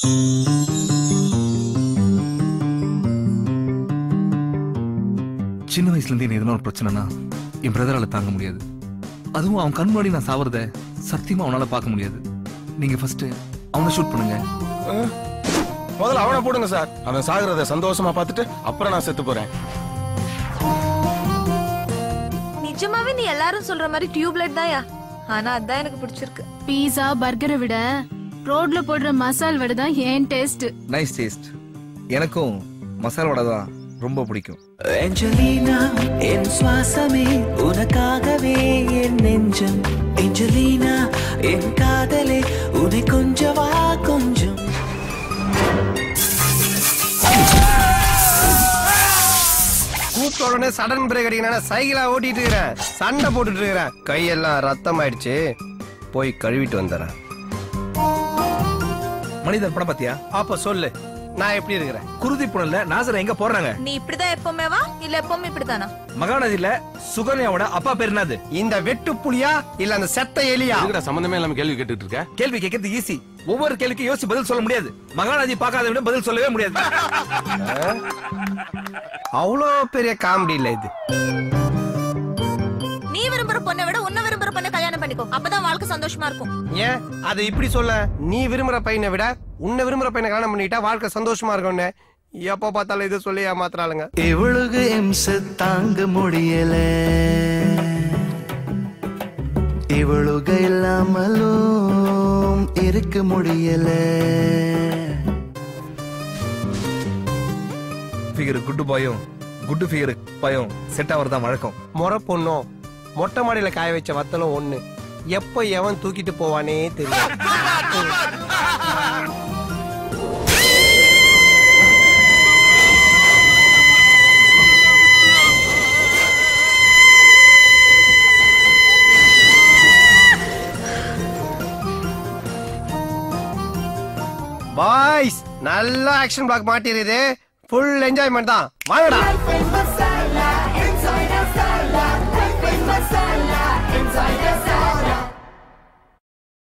சின்ன வயசுல இருந்து எதனா ஒரு பிரச்சனைனா என் பிரதரால தாங்க முடியாது. அதுவும் அவன் கண் முன்னாடி நான் சாவறத சத்தியமா அவனால பார்க்க முடியாது. நீங்க ஃபர்ஸ்ட் அவனை ஷூட் பண்ணுங்க. முதல்ல அவனை போடுங்க சார். அவன் சாகுறத சந்தோஷமா பார்த்துட்டு அப்புறம் நான் செத்து போறேன். நிஜமாவே நீ எல்லாரும் சொல்ற மாதிரி டியூப்லைட் தான்யா. ஆனா அதான் எனக்கு பிடிச்சிருக்கு. பீஸா பர்கரை விட ரோட்ல போடுற மசால் வடை தான் ஏன் டேஸ்ட். Nice taste. எனக்கும் மசால் வடை தான் ரொம்ப பிடிக்கும். ஏஞ்சலினா என் சுவாசமே உனக்காகவே என் நெஞ்சம். ஏஞ்சலினா என் காதலே உன்னை கொஞ்சவா கொஞ்சம். கூப்பிட்ட உடனே சடன் பிரேக் அடிக்கணும். சைக்கிளா ஓட்டிட்டு இருக்கிறேன், சண்டை போட்டுட்டு இருக்கிறேன், கையெல்லாம் ரத்தம் ஆயிடுச்சு. போய் கழுவிட்டு வந்துடுறேன். மனிதர் படம் பாத்தியா? அப்ப சொல்லு, நான் எப்படி இருக்கிறேன்? குருதி புனல்ல நாசர் எங்க போறாங்க? நீ இப்படிதான் எப்பவுமே வா இல்ல எப்பவுமே இப்படித்தானா? மகாநதியில சுகன்யாவோட அப்பா பேர் என்னது? இந்த வெட்டு புலியா இல்ல அந்த செத்த எலியா? சம்பந்தமே இல்லாம கேள்வி கேட்டுட்டு இருக்க. கேள்வி கேட்கறது ஈஸி. ஒவ்வொரு கேள்விக்கும் யோசிச்சு பதில் சொல்ல முடியாது. மகாநதி பார்க்காத விட பதில் சொல்லவே முடியாது. அவ்வளோ பெரிய காமெடி இல்ல இது. நீ விரும்புற பொண்ணை விட உன்னை விரும்புற பொண்ணை கல்யாணம் பண்ணிக்கோ. அப்பதான் வாழ்க்கை சந்தோஷமா இருக்கும். ஏன் அதை இப்படி சொல்ல? நீ விரும்புற பையனை விட உன்னை விரும்புற பையனை கல்யாணம் பண்ணிட்டா வாழ்க்கை சந்தோஷமா இருக்கும்னு எப்ப பார்த்தாலும் இது சொல்லி ஏமாத்துறாளுங்க. இவளுக்கு இம்ச தாங்க முடியல, இவளுக்கு இல்லாமலும் இருக்க முடியல. ஃபிகர் குட் பாயும் குட் ஃபிகர் பாயும் செட் ஆவறதா வழக்கம். முறை பொண்ணும் மொட்டை மாடியில காய வச்ச வத்தலும் ஒண்ணு. எப்ப எவன் தூக்கிட்டு போவானே தெரியும். பாய்ஸ், நல்ல ஆக்ஷன் பிளாக் மாட்டிருது. ஃபுல் என்ஜாய்மெண்ட் தான். வாங்கடா.